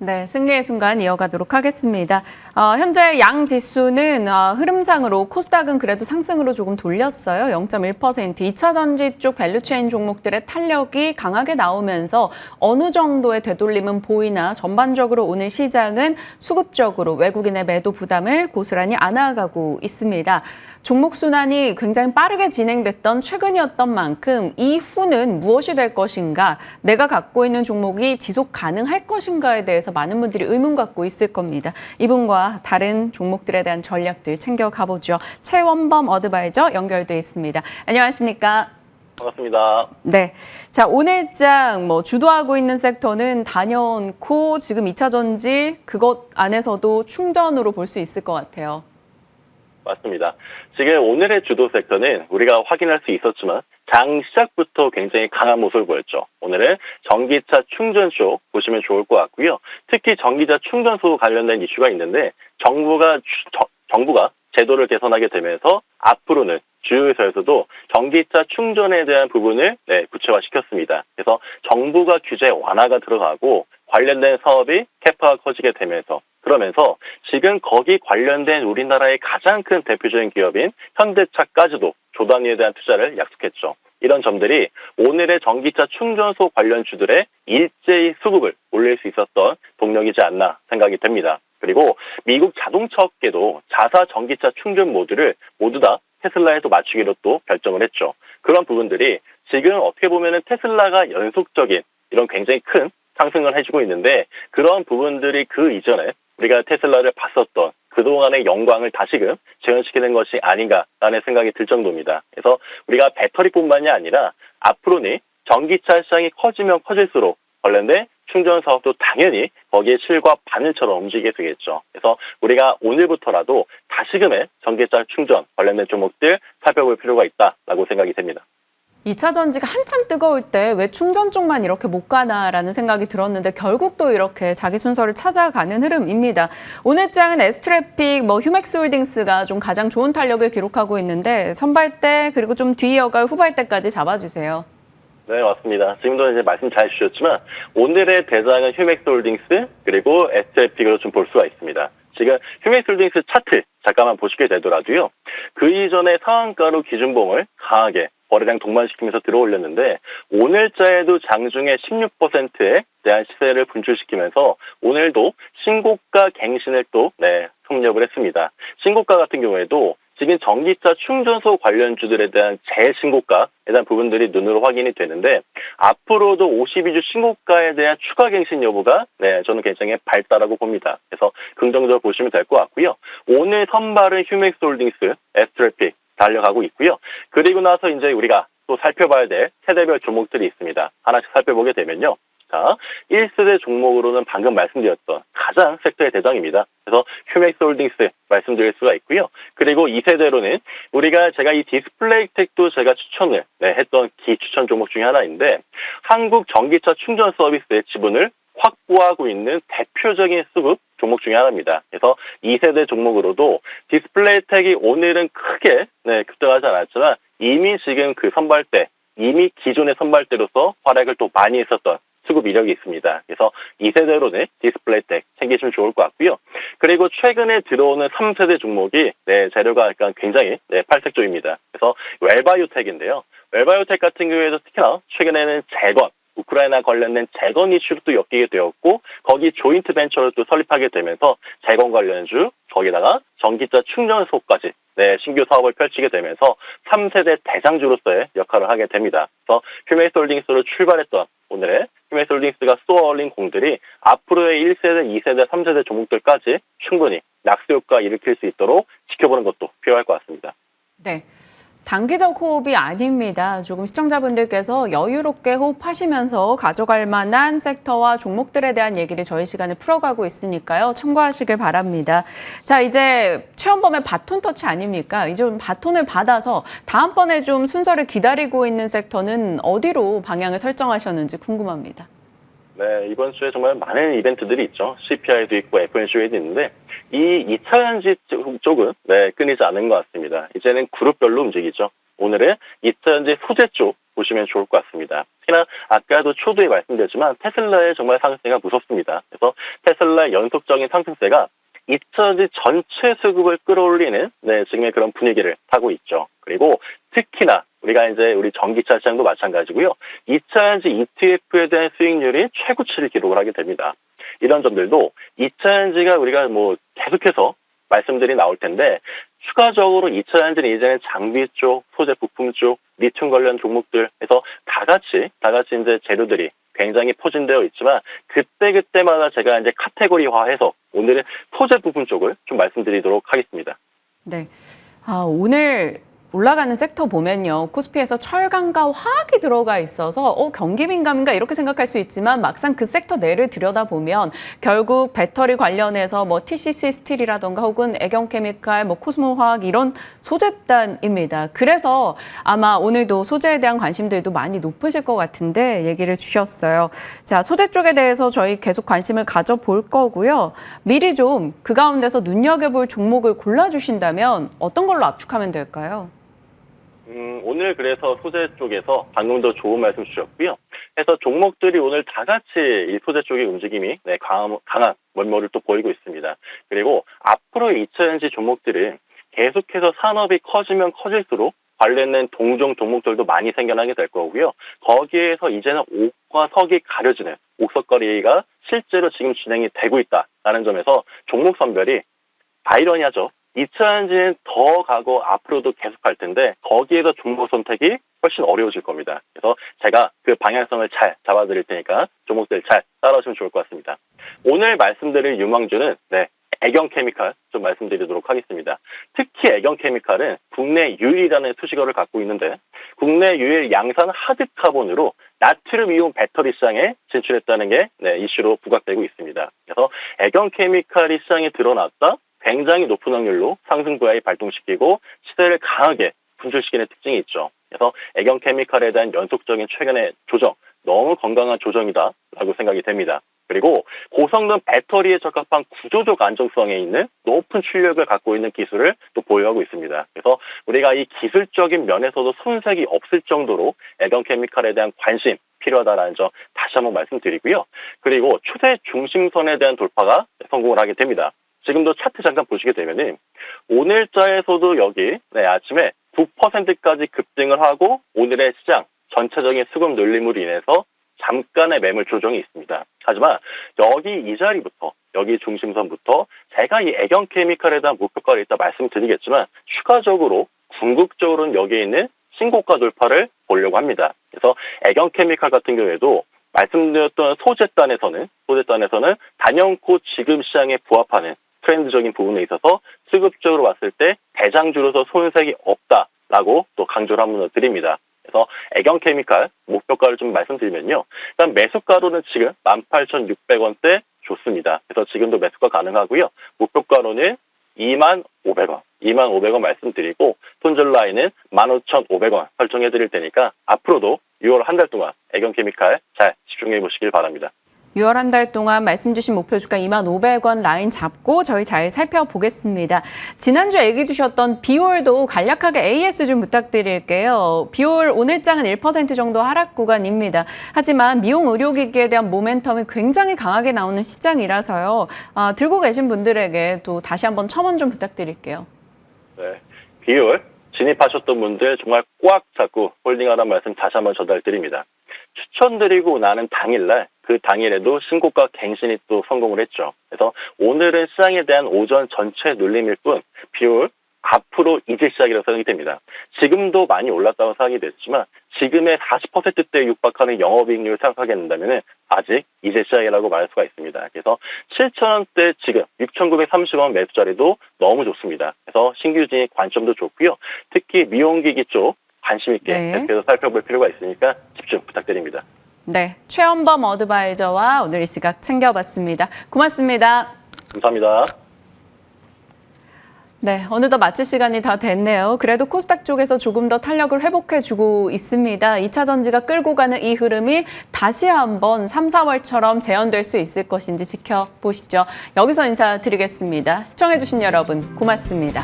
네, 승리의 순간 이어가도록 하겠습니다. 현재 양 지수는 흐름상으로 코스닥은 그래도 상승으로 조금 돌렸어요. 0.1%. 2차 전지 쪽 밸류체인 종목들의 탄력이 강하게 나오면서 어느 정도의 되돌림은 보이나 전반적으로 오늘 시장은 수급적으로 외국인의 매도 부담을 고스란히 안아가고 있습니다. 종목 순환이 굉장히 빠르게 진행됐던 최근이었던 만큼 이후는 무엇이 될 것인가, 내가 갖고 있는 종목이 지속 가능할 것인가에 대해서 많은 분들이 의문 갖고 있을 겁니다. 이분과 다른 종목들에 대한 전략들 챙겨가 보죠. 최원범 어드바이저 연결돼 있습니다. 안녕하십니까? 반갑습니다. 네. 자, 오늘장 주도하고 있는 섹터는 단연코 지금 2차 전지 그것 안에서도 충전으로 볼 수 있을 것 같아요. 맞습니다. 지금 오늘의 주도 섹터는 우리가 확인할 수 있었지만 장 시작부터 굉장히 강한 모습을 보였죠. 오늘은 전기차 충전 쪽 보시면 좋을 것 같고요. 특히 전기차 충전소 관련된 이슈가 있는데 정부가 제도를 개선하게 되면서 앞으로는 주요 회사에서도 전기차 충전에 대한 부분을 구체화시켰습니다. 그래서 정부가 규제 완화가 들어가고 관련된 사업이 캐파가 커지게 되면서 그러면서 지금 거기 관련된 우리나라의 가장 큰 대표적인 기업인 현대차까지도 조단위에 대한 투자를 약속했죠. 이런 점들이 오늘의 전기차 충전소 관련주들의 일제히 수급을 올릴 수 있었던 동력이지 않나 생각이 됩니다. 그리고 미국 자동차 업계도 자사 전기차 충전 모듈을 모두 다 테슬라에도 맞추기로 또 결정을 했죠. 그런 부분들이 지금 어떻게 보면은 테슬라가 연속적인 이런 굉장히 큰 상승을 해주고 있는데 그런 부분들이 그 이전에 우리가 테슬라를 봤었던 그동안의 영광을 다시금 재현시키는 것이 아닌가라는 생각이 들 정도입니다. 그래서 우리가 배터리뿐만이 아니라 앞으로는 전기차 시장이 커지면 커질수록 관련된 충전 사업도 당연히 거기에 실과 바늘처럼 움직이게 되겠죠. 그래서 우리가 오늘부터라도 다시금의 전기차 충전 관련된 종목들 살펴볼 필요가 있다라고 생각이 됩니다. 2차 전지가 한참 뜨거울 때 왜 충전 쪽만 이렇게 못 가나라는 생각이 들었는데 결국 또 이렇게 자기 순서를 찾아가는 흐름입니다. 오늘 장은 에스트래픽, 휴맥스홀딩스가 좀 가장 좋은 탄력을 기록하고 있는데 선발대 그리고 좀 뒤이어갈 후발대까지 잡아주세요. 네, 맞습니다. 지금도 이제 말씀 잘 주셨지만 오늘의 대장은 휴맥스홀딩스 그리고 에스트래픽으로 좀 볼 수가 있습니다. 지금 휴맥스홀딩스 차트 잠깐만 보시게 되더라도요. 그 이전에 상한가로 기준봉을 강하게 거래량 동반시키면서 들어올렸는데 오늘자에도 장중에 16%에 대한 시세를 분출시키면서 오늘도 신고가 갱신을 또 성립을 했습니다. 신고가 같은 경우에도 지금 전기차 충전소 관련주들에 대한 재신고가에 대한 부분들이 눈으로 확인이 되는데 앞으로도 52주 신고가에 대한 추가 갱신 여부가 저는 굉장히 밝다라고 봅니다. 그래서 긍정적으로 보시면 될 것 같고요. 오늘 선발은 휴맥스홀딩스, 에스트래픽 달려가고 있고요. 그리고 나서 이제 우리가 또 살펴봐야 될 세대별 종목들이 있습니다. 하나씩 살펴보게 되면요. 자, 1세대 종목으로는 방금 말씀드렸던 가장 섹터의 대장입니다. 그래서 휴맥스홀딩스 말씀드릴 수가 있고요. 그리고 2세대로는 제가 이 디스플레이텍도 제가 추천을 했던 추천 종목 중에 하나인데 한국 전기차 충전 서비스의 지분을 확보하고 있는 대표적인 수급 종목 중에 하나입니다. 그래서 2세대 종목으로도 디스플레이텍이 오늘은 크게 급등하지 않았지만 이미 지금 이미 기존의 선발대로서 활약을 또 많이 했었던 수급 이력이 있습니다. 그래서 2세대로는 디스플레이텍 챙기시면 좋을 것 같고요. 그리고 최근에 들어오는 3세대 종목이 재료가 약간 굉장히 팔색조입니다. 그래서 웰바이오텍인데요. 웰바이오텍 같은 경우에도 특히나 최근에는 우크라이나 관련된 재건 이슈로 또 엮이게 되었고 거기 조인트 벤처를 또 설립하게 되면서 재건 관련주 거기다가 전기차 충전소까지 신규 사업을 펼치게 되면서 3세대 대장주로서의 역할을 하게 됩니다. 그래서 휴맥스홀딩스로 출발했던 오늘의 휴맥스홀딩스가 쏘아올린 공들이 앞으로의 1세대, 2세대, 3세대 종목들까지 충분히 낙수 효과 일으킬 수 있도록 지켜보는 것도 필요할 것 같습니다. 네. 단기적 호흡이 아닙니다. 조금 시청자분들께서 여유롭게 호흡하시면서 가져갈 만한 섹터와 종목들에 대한 얘기를 저희 시간에 풀어가고 있으니까요. 참고하시길 바랍니다. 자, 이제 최원범의 바톤 터치 아닙니까? 이제 좀 바톤을 받아서 다음번에 좀 순서를 기다리고 있는 섹터는 어디로 방향을 설정하셨는지 궁금합니다. 네, 이번 주에 정말 많은 이벤트들이 있죠. CPI도 있고 FNC도 있는데 이 2차 전지 쪽은 끊이지 않은 것 같습니다. 이제는 그룹별로 움직이죠. 오늘은 2차전지 소재 쪽 보시면 좋을 것 같습니다. 특히나 아까도 초두에 말씀드렸지만 테슬라의 정말 상승세가 무섭습니다. 그래서 테슬라의 연속적인 상승세가 2차전지 전체 수급을 끌어올리는 지금의 그런 분위기를 타고 있죠. 그리고 특히나 우리가 이제 우리 전기차 시장도 마찬가지고요. 2차전지 ETF에 대한 수익률이 최고치를 기록을 하게 됩니다. 이런 점들도 2차전지가 우리가 계속해서 말씀들이 나올 텐데 추가적으로 2차전지는 이제는 장비 쪽, 소재 부품 쪽, 리튬 관련 종목들에서 다 같이 이제 재료들이 굉장히 포진되어 있지만 그때마다 제가 이제 카테고리화해서 오늘은 소재 부분 쪽을 좀 말씀드리도록 하겠습니다. 네. 오늘 올라가는 섹터 보면요. 코스피에서 철강과 화학이 들어가 있어서 경기 민감인가 이렇게 생각할 수 있지만 막상 그 섹터 내를 들여다보면 결국 배터리 관련해서 TCC 스틸이라던가 혹은 애경케미칼, 코스모 화학 이런 소재단입니다. 그래서 아마 오늘도 소재에 대한 관심들도 많이 높으실 것 같은데 얘기를 주셨어요. 자, 소재 쪽에 대해서 저희 계속 관심을 가져볼 거고요. 미리 좀 그 가운데서 눈여겨볼 종목을 골라주신다면 어떤 걸로 압축하면 될까요? 오늘 그래서 소재 쪽에서 방금도 좋은 말씀 주셨고요. 그래서 종목들이 오늘 다 같이 이 소재 쪽의 움직임이 강한 면모를 또 보이고 있습니다. 그리고 앞으로의 2차전지 종목들은 계속해서 산업이 커지면 커질수록 관련된 동종 종목들도 많이 생겨나게 될 거고요. 거기에서 이제는 옥과 석이 가려지는 옥석거리가 실제로 지금 진행이 되고 있다라는 점에서 종목 선별이 아이러니하죠. 2차전지는 더 가고 앞으로도 계속 갈 텐데 거기에서 종목 선택이 훨씬 어려워질 겁니다. 그래서 제가 그 방향성을 잘 잡아드릴 테니까 종목들 잘 따라오시면 좋을 것 같습니다. 오늘 말씀드릴 유망주는 애경케미칼 좀 말씀드리도록 하겠습니다. 특히 애경케미칼은 국내 유일이라는 수식어를 갖고 있는데 국내 유일 양산 하드카본으로 나트륨 이온 배터리 시장에 진출했다는 게 이슈로 부각되고 있습니다. 그래서 애경케미칼이 시장에 드러났다. 굉장히 높은 확률로 상승 부하에 발동시키고 시세를 강하게 분출시키는 특징이 있죠. 그래서 애경케미칼에 대한 연속적인 최근의 조정, 너무 건강한 조정이다라고 생각이 됩니다. 그리고 고성능 배터리에 적합한 구조적 안정성에 있는 높은 출력을 갖고 있는 기술을 또 보유하고 있습니다. 그래서 우리가 이 기술적인 면에서도 손색이 없을 정도로 애경케미칼에 대한 관심 필요하다라는 점 다시 한번 말씀드리고요. 그리고 추세 중심선에 대한 돌파가 성공을 하게 됩니다. 지금도 차트 잠깐 보시게 되면은 오늘자에서도 여기 아침에 9%까지 급등을 하고 오늘의 시장 전체적인 수급 눌림으로 인해서 잠깐의 매물 조정이 있습니다. 하지만 여기 이 자리부터 여기 중심선부터 제가 이 애경케미칼에 대한 목표가를 이따 말씀드리겠지만 추가적으로 궁극적으로는 여기에 있는 신고가 돌파를 보려고 합니다. 그래서 애경케미칼 같은 경우에도 말씀드렸던 소재단에서는 단연코 지금 시장에 부합하는 트렌드적인 부분에 있어서 수급적으로 봤을 때 대장주로서 손색이 없다라고 또 강조를 한번 드립니다. 그래서 애경케미칼 목표가를 좀 말씀드리면요. 일단 매수가로는 지금 18,600원대 좋습니다. 그래서 지금도 매수가 가능하고요. 목표가로는 25,500원. 25,500원 말씀드리고 손절 라인은 15,500원 설정해 드릴 테니까 앞으로도 6월 한 달 동안 애경케미칼 잘 집중해 보시길 바랍니다. 6월 한 달 동안 말씀 주신 목표 주가 25,500원 라인 잡고 저희 잘 살펴보겠습니다. 지난주 얘기 주셨던 비올도 간략하게 AS 좀 부탁드릴게요. 비올 오늘장은 1% 정도 하락 구간입니다. 하지만 미용 의료기기에 대한 모멘텀이 굉장히 강하게 나오는 시장이라서요. 들고 계신 분들에게 또 다시 한번 첨언 좀 부탁드릴게요. 네, 비올 진입하셨던 분들 정말 꽉 잡고 홀딩하라는 말씀 다시 한번 전달드립니다. 추천드리고 나는 당일날 그 당일에도 신고가 갱신이 또 성공을 했죠. 그래서 오늘은 시장에 대한 오전 전체 눌림일 뿐 비올 앞으로 이제 시작이라고 생각이 됩니다. 지금도 많이 올랐다고 생각이 됐지만 지금의 40%대에 육박하는 영업이익률을 생각하게 된다면 아직 이제 시작이라고 말할 수가 있습니다. 그래서 7,000원대 지금 6,930원 매수 자리도 너무 좋습니다. 그래서 신규 진입 관점도 좋고요. 특히 미용기기 쪽 관심 있게 계속해서 살펴볼 필요가 있으니까 집중 부탁드립니다. 네, 최연범 어드바이저와 오늘 이 시각 챙겨봤습니다. 고맙습니다. 감사합니다. 네, 어느덧 마칠 시간이 다 됐네요. 그래도 코스닥 쪽에서 조금 더 탄력을 회복해주고 있습니다. 2차 전지가 끌고 가는 이 흐름이 다시 한번 3, 4월처럼 재현될 수 있을 것인지 지켜보시죠. 여기서 인사드리겠습니다. 시청해주신 여러분 고맙습니다.